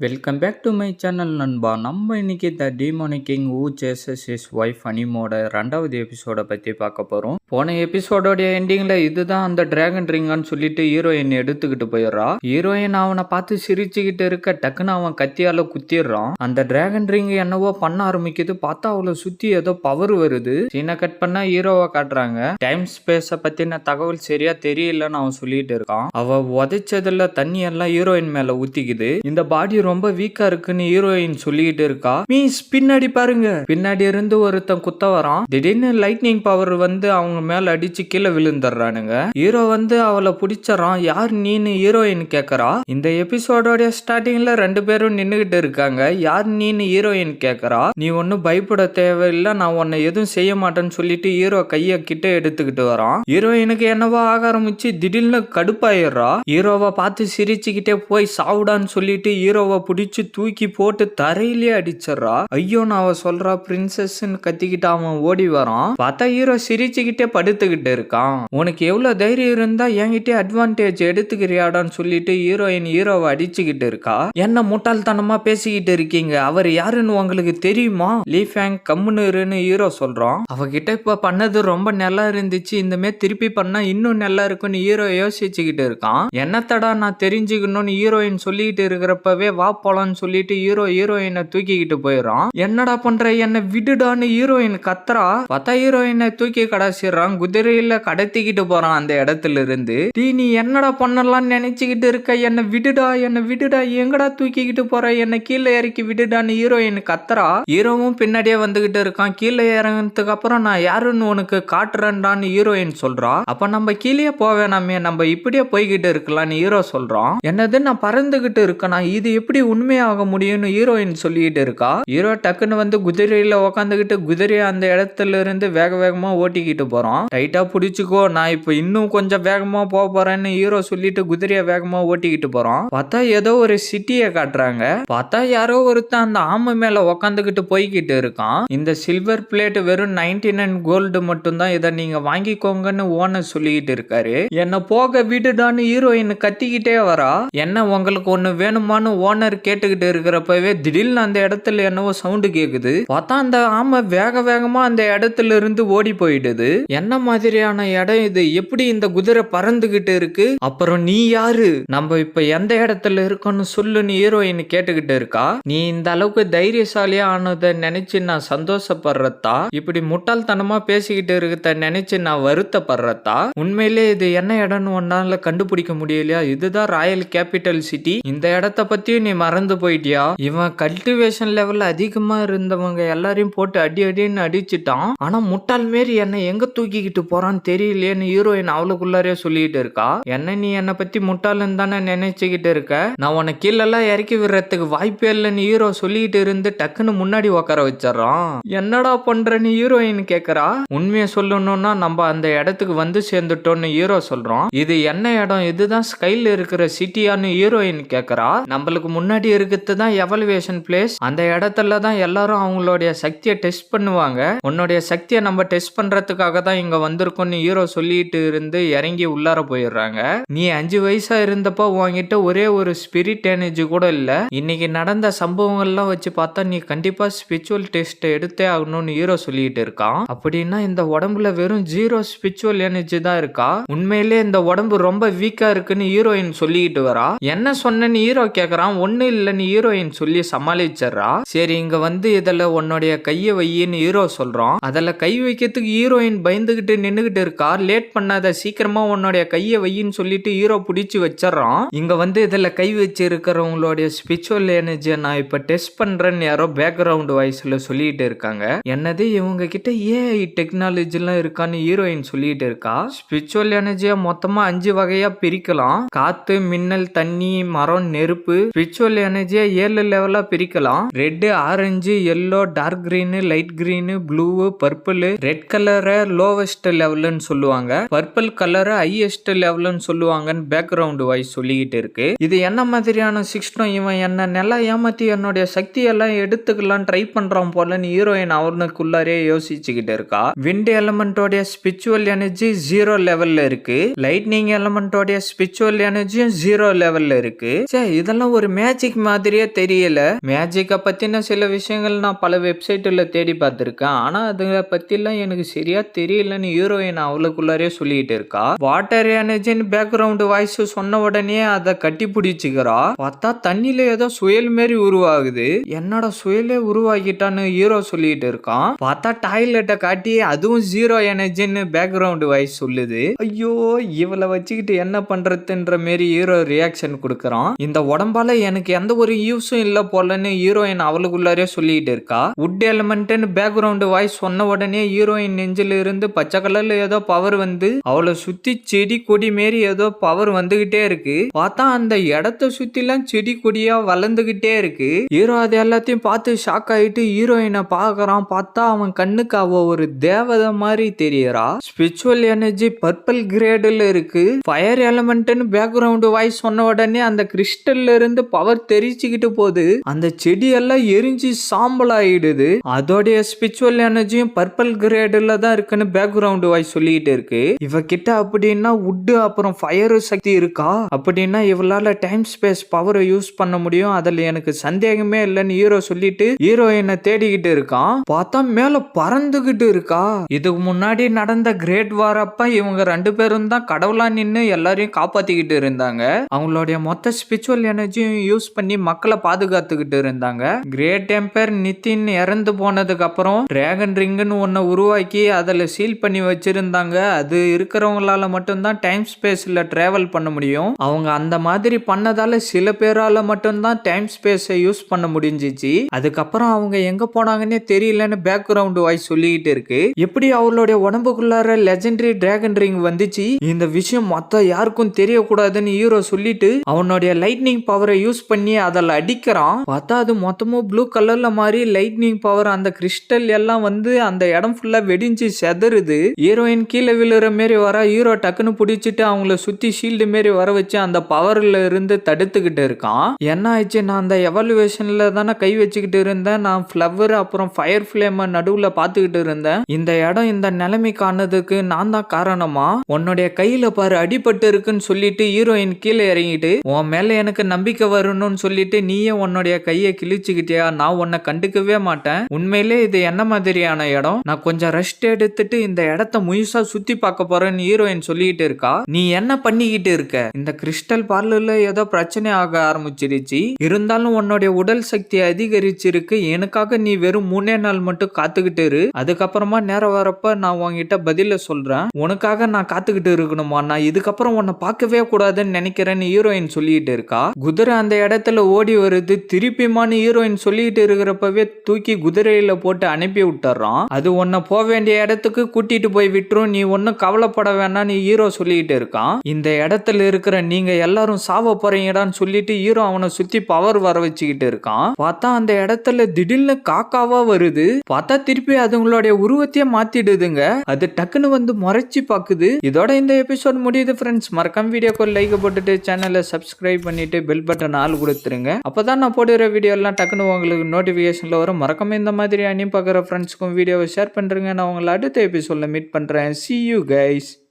Welcome back to my channel நண்பா. நம்ம இன்னைக்கு the demonic king who chases his wife அனிமோட 2வது எபிசோட பற்றி பார்க்க போகிறோம். போன எபிசோடோடைய எண்டிங்கில் இதுதான் அந்த டிராகன் ரிங்கான்னு சொல்லிட்டு ஹீரோயின் எடுத்துக்கிட்டு போயிடுறா. ஹீரோயின் அவனை பார்த்து சிரிச்சுக்கிட்டு இருக்க டக்குன்னு அவன் கத்தியால் குத்திடுறான். அந்த டிராகன் ரிங் என்னவோ பண்ண ஆரம்பிக்குது. பார்த்தா அவளை சுற்றி ஏதோ பவர் வருது. சீனை கட் பண்ணா ஹீரோவை காட்டுறாங்க. டைம் ஸ்பேஸை பற்றின தகவல் சரியா தெரியலன்னு அவன் சொல்லிட்டு இருக்கான். அவ உதைச்சதுல தண்ணி எல்லாம் ஹீரோயின் மேல ஊத்திக்குது. இந்த பாடி ரொம்ப வீக்கா இருக்குன்னு ஹீரோயின் சொல்லிட்டு இருக்கா. மீஸ் பின்னாடி பாருங்க, பின்னாடி இருந்து ஒருத்தன் குத்த வரான். திடீர்னு லைட்னிங் பவர் வந்து அவங்க மேல அடிச்சு கீழே விழுந்துடுறானுங்க. ஹீரோ வந்து அவளை பிடிச்சறான். யார் நீன்னு ஹீரோயின் கேக்குறா. இந்த எபிசோடோட ஸ்டார்டிங்ல 2 பேரும் நின்னுகிட்டு இருக்காங்க. யார் நீன்னு ஹீரோயின் கேக்குறா. நீ ஒன்னும் பயப்பட தேவையில்லை, நான் உன்னை எதுவும் செய்ய மாட்டேன்னு சொல்லிட்டு ஹீரோ கைய கிட்ட எடுத்துக்கிட்டு வரான். ஹீரோயினுக்கு என்னவோ ஆக ஆரம்பிச்சு திடீர்னு கடுப்பாயிடுறா. ஹீரோவை பார்த்து சிரிச்சுக்கிட்டே போய் சாவுடான்னு சொல்லிட்டு ஹீரோவை பிடிச்சு தூக்கி போட்டு தரையிலே அடிச்சிடறா. ஐயோ நான் அவ சொல்றா பிரின்சஸ்ன்னு கத்திக்கிட்டு அவன் ஓடி வரான். பார்த்தா ஹீரோ சிரிச்சுக்கிட்டே படுத்துக்கிட்டு இருக்கான். உனக்கு எவ்வளவு தைரியம் இருந்தா என்கிட்ட அட்வான்டேஜ் எடுத்துக்கிறியாடான்னு சொல்லிட்டு ஹீரோயின் ஹீரோவை அடிச்சுக்கிட்டு இருக்கா. என்ன முட்டாள்தனமா பேசிக்கிட்டு இருக்கீங்க, அவர் யாருன்னு உங்களுக்கு தெரியுமா? லீ ஃபேங் கம்முன்னு ஹீரோ சொல்றான். அவகிட்ட இப்ப பண்ணது ரொம்ப நல்லா இருந்துச்சு, இந்த மாதிரி திருப்பி பண்ணா இன்னும் நல்லா இருக்குன்னு ஹீரோ யோசிச்சுக்கிட்டு இருக்கான். என்னத்தடா நான் தெரிஞ்சுக்கணும்னு ஹீரோயின் சொல்லிட்டு இருக்கிறப்பவே வா போலான்னு சொல்லிட்டு ஹீரோயினை தூக்கிக்கிட்டு போயிடறான். என்னடா பண்ற, என்ன விடுடான்னு ஹீரோயின் கத்துறா. பார்த்தா ஹீரோயினை தூக்கி கடைசிடுறான். குதிரையில கடத்திக்கிட்டு போறான் அந்த இடத்துல இருந்து. நீ என்னடா பண்ணலாம்னு நினைச்சுக்கிட்டு இருக்க, என்ன விடுடா எங்கடா தூக்கிக்கிட்டு போற, என்ன கீழே இறக்கி விடுடான்னு ஹீரோயின் கத்துறா. ஹீரோவும் பின்னாடியே வந்துகிட்டு இருக்கான். கீழே இறங்கினதுக்கு அப்புறம் நான் யாருன்னு உனக்கு காட்டுறேன்டான்னு ஹீரோயின் சொல்றா. அப்ப நம்ம கீழே போவேனாமே, நம்ம இப்படியே போய்கிட்டு இருக்கலாம்னு ஹீரோ சொல்றான். என்னது நான் பறந்துகிட்டு இருக்கேனா, இது எப்படி உண்மையாக முடியும்னு ஹீரோயின் சொல்லிட்டு இருக்கா. ஹீரோ டக்குன்னு வந்து குதிரையில உக்காந்துக்கிட்டு குதிரையை அந்த இடத்துல இருந்து வேகமா ஓட்டிக்கிட்டு போறான். டைட்டா பிடிச்சுக்கோ, நான் இப்ப இன்னும் கொஞ்சம் வேகமா போக போறேன்னு ஹீரோ சொல்லிட்டு குதிரையை வேகமா ஓட்டிக்கிட்டு போறான். பார்த்தா ஏதோ ஒரு சிட்டியை காட்டுறாங்க. பார்த்தா யாரோ ஒருத்தன் அந்த ஆமை மேல உக்காந்துக்கிட்டு போய்கிட்டு இருக்கான். இந்த சில்வர் பிளேட் வெறும் 99 கோல்டு மட்டும் தான், இதை நீங்க வாங்கிக்கோங்கன்னு ஓனர் சொல்லிக்கிட்டு இருக்காரு. என்ன போக விடுடான்னு ஹீரோயின் கத்திக்கிட்டே வரா. என்ன உங்களுக்கு ஒண்ணு வேணுமான்னு ஓனர் கேட்டுக்கிட்டு இருக்கிறப்பவே திடீர்னு அந்த இடத்துல என்னவோ சவுண்டு கேக்குது. பார்த்தா அந்த ஆமை வேகமா அந்த இடத்துல இருந்து ஓடி போயிடுது. என்ன மாதிரியான இடம் இது, எப்படி இந்த குதிரை பறந்துகிட்டு இருக்கு, அப்புறம் நீ யாரு, நம்ம இப்ப எந்த இடத்துல இருக்கோன்னு சொல்லுன்னு ஹீரோயின் கேட்டுக்கிட்டு இருக்கா. நீ இந்த அளவுக்கு தைரியசாலியா ஆனதை நினைச்சு நான் சந்தோஷப்படுறதா, இப்படி முட்டாள்தனமா பேசிக்கிட்டு இருக்கிறத நினைச்சு நான் வருத்தப்படுறதா, உண்மையிலே இது என்ன இடம்னு ஒன்னால கண்டுபிடிக்க முடியலையா, இதுதான் ராயல் கேபிட்டல் சிட்டி, இந்த இடத்த பத்தி நீ மறந்து போயிட்டியா. இவன் கல்டிவேஷன் லெவல் அதிகமா இருந்தவங்க எல்லாரையும் போட்டு அடின்னு அடிச்சுட்டான். ஆனா முட்டாள் மாரி என்ன எங்க தூக்கிக்கிட்டு போறான்னு தெரியலையேன்னு ஹீரோயின் அவளுக்குள்ளாரே சொல்லிட்டு இருக்கா. என்ன நீ என்னை பத்தி முட்டாள்னு தானே நினைச்சுக்கிட்டு இருக்க, நான் உன்னை கீழெல்லாம் இறக்கி விடுறதுக்கு வாய்ப்பே இல்லைன்னு ஹீரோ சொல்லிட்டு இருந்து டக்குன்னு முன்னாடி உட்கார வச்சிடறான். என்னடா பண்றன்னு ஹீரோயின் கேக்குறா. உண்மையை சொல்லணும்னா நம்ம அந்த இடத்துக்கு வந்து சேர்ந்துட்டோம்னு ஹீரோ சொல்றான். இது என்ன இடம், இதுதான் ஸ்கைல இருக்கிற சிட்டியான்னு ஹீரோயின் கேக்குறா. நம்மளுக்கு முன்னாடி இருக்கிறது தான் எவல்யூவேஷன் பிளேஸ், அந்த இடத்துல தான் எல்லாரும் அவங்களுடைய சக்தியை டெஸ்ட் பண்ணுவாங்க. உன்னுடைய சக்தியை நம்ம டெஸ்ட் பண்றதுக்காக தான் இங்க வந்திருக்கோம்னு ஹீரோ சொல்லிட்டு இருந்து இறங்கி உள்ளார போயிடுறாங்க. நீ 5 வயசா இருந்தப்போ உன்கிட்ட ஒரே ஒரு ஸ்பிரிட் எனர்ஜி கூட இல்ல, இன்னைக்கு நடந்த சம்பவங்கள்லாம் வச்சு பார்த்தா நீ கண்டிப்பா ஸ்பிரிச்சுவல் டெஸ்ட் எடுத்தே ஆகணும்னு ஹீரோ சொல்லிட்டு இருக்கான். அப்படின்னா இந்த உடம்புல வெறும் 0 ஸ்பிரிச்சுவல் எனர்ஜி தான் இருக்கா, உண்மையிலே இந்த உடம்பு ரொம்ப வீக்கா இருக்குன்னு ஹீரோயின் சொல்லிட்டு வரா. என்ன சொன்னேன்னு ஹீரோ கேக்குறான். ஒண்ணு இல்லன்னு ஹீரோயின் சொல்லி சமாளிச்சிடறா. சரி இங்க வந்து இதுல உன்னுடைய கைய வையின்னு ஹீரோ சொல்றான். அதுல கை வைக்கிறதுக்கு ஹீரோயின் பயந்துகிட்டு நின்னுகிட்டு இருக்கா. லேட் பண்ணாத, சீக்கிரமா உன்னுடைய கைய வையின்னு சொல்லிட்டு ஹீரோ பிடிச்சு வச்சிடறான். இங்க வந்து இதுல கை வச்சு இருக்கிறவங்களுடைய ஸ்பிரிச்சுவல் எனர்ஜியை நான் இப்ப டெஸ்ட் பண்றேன்னு யாரோ பேக்ரவுண்ட் வாய்ஸ்ல சொல்லிட்டு இருக்காங்க. என்னது இவங்க கிட்ட ஏஐ டெக்னாலஜி எல்லாம் இருக்கான்னு ஹீரோயின் சொல்லிட்டு இருக்கா. ஸ்பிரிச்சுவல் எனர்ஜியா மொத்தமா 5 வகையா பிரிக்கலாம். காத்து, மின்னல், தண்ணி, மரம், நெருப்பு. ஸ்பிரிச்சுவல் எனர்ஜியை 7 லெவலா பிரிக்கலாம். Red, orange, yellow, dark green, light green, blue, purple. Red கலரை லோ லோவஸ்ட் லெவல்னு சொல்லுவாங்க, பர்பிள் கலர் ஹையஸ்ட் லெவல்னு சொல்லுவாங்கன்னு பேக்ரவுண்ட் வாய்ஸ் சொல்லிக்கிட்டு இருக்கு. இது என்ன மாதிரியான சிஸ்டம், இவன் என்ன நல்லா ஏமாத்தி என்னுடைய சக்தி எல்லாம் எடுத்துக்கலாம் ட்ரை பண்றான் போலன்னு ஹீரோயின் அவனுக்குள்ளாரே யோசிச்சுக்கிட்டு இருக்கா. விண்ட் எலமெண்டோட ஸ்பிரிச்சுவல் எனர்ஜி 0 லெவல்ல இருக்கு, லைட்னிங் எலமெண்டோட ஸ்பிரிச்சுவல் எனர்ஜியும் 0 லெவல்ல இருக்கு. இதெல்லாம் ஒரு மேஜிக் மாதிரியே தெரியல. மேஜிக்கை பத்தின சில விஷயங்கள் நான் பல வெப்சைட்ல தேடி பார்த்திருக்கேன், ஆனா அதுல பத்திலாம் எனக்கு சரியா தெரியலன்னு ஹீரோயின் அவளுக்குள்ளாரே சொல்லிட்டு இருக்கா. வாட்டர் எனர்ஜின்னு பேக்ரவுண்ட் வாய்ஸ் சொன்ன உடனே அதை கட்டி பிடிச்சுக்கிறா. பார்த்தா தண்ணியில ஏதோ சுயல் மாரி உருவாகுது. என்னோட சுயலே உருவாக்கிட்டான்னு ஹீரோ சொல்லிட்டு இருக்கான். பார்த்தா டாய்லெட்டை காட்டி அதுவும் 0 எனர்ஜின்னு பேக்ரவுண்ட் வாய்ஸ் சொல்லுது. ஐயோ, இவளை வச்சுக்கிட்டு என்ன பண்றதுன்ற மாரி ஹீரோ ரியாக்ஷன் கொடுக்கறான். இந்த உடம்பால எனக்கு எந்த ஒரு யூஸும் இல்ல போலன்னு ஹீரோயின் அவளுக்குள்ளாரே சொல்லிட்டு இருக்கா. வுட் எலிமெண்ட்னு பேக்ரவுண்ட் வாய்ஸ் சொன்ன உடனே ஹீரோயின் நெஞ்சில இருந்து பச்சை கலர்ல ஏதோ பவர் வந்து அவளை சுத்தி செடி கொடி மாரி ஏதோ பவர் வந்துகிட்டே இருக்கு. பார்த்தா அந்த இடத்தை சுத்திலாம் செடி கொடியா வளர்ந்துகிட்டே இருக்கு. ஹீரோ அது எல்லாத்தையும் பார்த்து ஷாக் ஆயிட்டு ஹீரோயினை பாக்குறான். பார்த்தா அவன் கண்ணுக்கு அவ ஒரு தேவதை மாதிரி தெரியறா. ஸ்பிரிச்சுவல் எனர்ஜி பர்பிள் கிரேடுல இருக்கு. ஃபயர் எலிமெண்ட்னு பேக்ரவுண்ட் வாய்ஸ் சொன்ன உடனே அந்த கிறிஸ்டல்ல இருந்து பவர் தெரிச்சுக்கிட்டு போகுது. அந்த செடி எல்லாம் எரிஞ்சு சாம்பல் ஆயிடுது. அதோடைய ஸ்பிரிச்சுவல் எனர்ஜியும் பர்பிள் கிரேடுல தான் இருக்குன்னு பேக்ரவுண்ட் வாய்ஸ் சொல்லிட்டு இருக்கு. இவகிட்ட அப்படின்னா வுட் அப்புறம் ஃபயர் சக்தி இருக்கா? அப்படின்னா இவளால டைம் ஸ்பேஸ் பவரை யூஸ் பண்ண முடியும், அதுல எனக்கு சந்தேகமே இல்லைன்னு ஹீரோ சொல்லிட்டு ஹீரோயினை தேடிக்கிட்டு இருக்கான். பார்த்தா மேல பறந்துகிட்டு இருக்கா. இதுக்கு முன்னாடி நடந்த கிரேட் வார் அப்ப இவங்க 2 பேரும் தான் கடவுளா நின்னு எல்லாரையும் காப்பாத்திக்கிட்டு இருந்தாங்க. அவங்களுடைய மொத்த ஸ்பிரிச்சுவல் எனர்ஜியும் யூஸ் பண்ணி மக்களை பாதுகாத்துக்கிட்டு இருந்தாங்க. கிரேட் எம்பையர் நிதின் இறந்து போனதுக்கு அப்புறம் டிராகன் ரிங்னு ஒன்ன உருவாக்கி அதுல சீல் பண்ணி வச்சிருந்தாங்க. அது இருக்கிறவங்களால மட்டும்தான் டைம் ஸ்பேஸ்ல டிராவல் பண்ண முடியும். அவங்க அந்த மாதிரி பண்ணதால சில பேரால மட்டும்தான் டைம் ஸ்பேஸை யூஸ் பண்ண முடிஞ்சிச்சு. அதுக்கப்புறம் அவங்க எங்க போனாங்கன்னே தெரியலன்னு பேக்ரவுண்ட் வாய்ஸ் சொல்லிட்டு இருக்கு. எப்படி அவளுடைய உடம்புக்குள்ளார லெஜெண்டரி டிராகன் ரிங் வந்துச்சு, இந்த விஷயம் மொத்த யாருக்கும் தெரியக்கூடாதுன்னு ஹீரோ சொல்லிட்டு அவனுடைய லைட்னிங் பவரை யூஸ் பண்ணி அதில் அடிக்கிறான். பார்த்தா அது மொத்தமும் ப்ளூ கலர்ல மாதிரி லைட்னிங் பவர் அந்த கிறிஸ்டல் எல்லாம் வந்து அந்த இடம் ஃபுல்லா வெடிஞ்சு செதறுது. ஹீரோயின் கீழே விழுற மாரி வர ஹீரோ டக்குன்னு பிடிச்சிட்டு அவங்கள சுத்தி ஷீல்டு மாரி வர வச்சு அந்த பவர்ல இருந்து தடுத்துக்கிட்டு இருக்கான். என்ன ஆயிடுச்சு, நான் அந்த எவல்யூஷன்ல தானே கை வச்சுக்கிட்டு இருந்தேன், நான் ஃப்ளவர் அப்புறம் ஃபயர் ஃபிளேம நடுவுல பாத்துக்கிட்டு இருந்தேன். இந்த இடம் இந்த நிலைமைக்கு ஆனதுக்கு நான் தான் காரணமா? உன்னுடைய கையில பாரு அடிபட்டு இருக்குன்னு சொல்லிட்டு ஹீரோயின் கீழே இறங்கிட்டு உன் மேல எனக்கு நம்பிக்கை வரணும்னு சொல்லிட்டு நீயே உன்னுடைய கையை கிழிச்சுக்கிட்டியா? நான் உன்னை கண்டுக்கவே மாட்டேன். உண்மையிலே இது என்ன மாதிரியான இடம்? நான் கொஞ்சம் ரெஸ்ட் எடுத்துட்டு இந்த இடத்த முழுசா சுத்தி பார்க்க போறேன்னு ஹீரோயின் சொல்லிட்டு இருக்கா. நீ என்ன பண்ணிக்கிட்டு இருக்க? இந்த கிறிஸ்டல் பார்லர்ல ஏதோ பிரச்சனை ஆக ஆரம்பிச்சிருச்சு. இருந்தாலும் உன்னுடைய உடல் சக்தி அதிகரிச்சிருக்கு. எனக்காக நீ வெறும் 3 நாள் மட்டும் காத்துக்கிட்டு இரு. அதுக்கப்புறமா நேரம் வரப்ப நான் உன்கிட்ட பதில சொல்றேன். உனக்காக நான் காத்துக்கிட்டு இருக்கணுமா? நான் இதுக்கப்புறம் உன்னை பார்க்கவே கூடாதுன்னு நினைக்கிறேன்னு ஹீரோயின் சொல்லிட்டு இருக்கா. குதிரை அந்த இடத்துல ஓடி வருது. திருப்பிமான்னு ஹீரோயின் சொல்லிட்டு இருக்கிறப்பவே தூக்கி குதிரையில போட்டு அனுப்பி விட்டுறான். அது உன்னை போக வேண்டிய இடத்துக்கு கூட்டிட்டு போய் விட்டுரும், நீ ஒன்னும் கவலைப்பட வேணாம்னு ஹீரோ சொல்லிட்டு இருக்கான். இந்த இடத்துல இருக்கிற நீங்க எல்லாரும் சாவ போறீங்கடான்னு சொல்லிட்டு ஹீரோ அவனை சுத்தி பவர் வர வச்சுக்கிட்டு இருக்கான். பார்த்தா அந்த இடத்துல திடீர்னு காக்காவா வருது. பார்த்தா திருப்பி அதுங்களுடைய உருவத்தையே மாத்திடுதுங்க. அது டக்குன்னு வந்து முறைச்சி பாக்குது. இதோட இந்த எபிசோட் முடியுது ஃப்ரெண்ட்ஸ். மறக்காம வீடியோக்கு லைக் போட்டுட்டு சேனலை சப்ஸ்கிரைப் பண்ணிட்டு பெல் பட்டன் ஆல் கொடுத்துருங்க. அப்பதான் நான் போடுற வீடியோ எல்லாம் டக்குன்னு உங்களுக்கு நோட்டிபிகேஷன்ல வரும். மறக்காம இந்த மாதிரி அனி பார்க்குற ஃப்ரெண்ட்ஸ்க்கும் வீடியோவை ஷேர் பண்றேங்க. நான் உங்களை அடுத்த எபிசோட்ல மீட் பண்றேன். See you guys.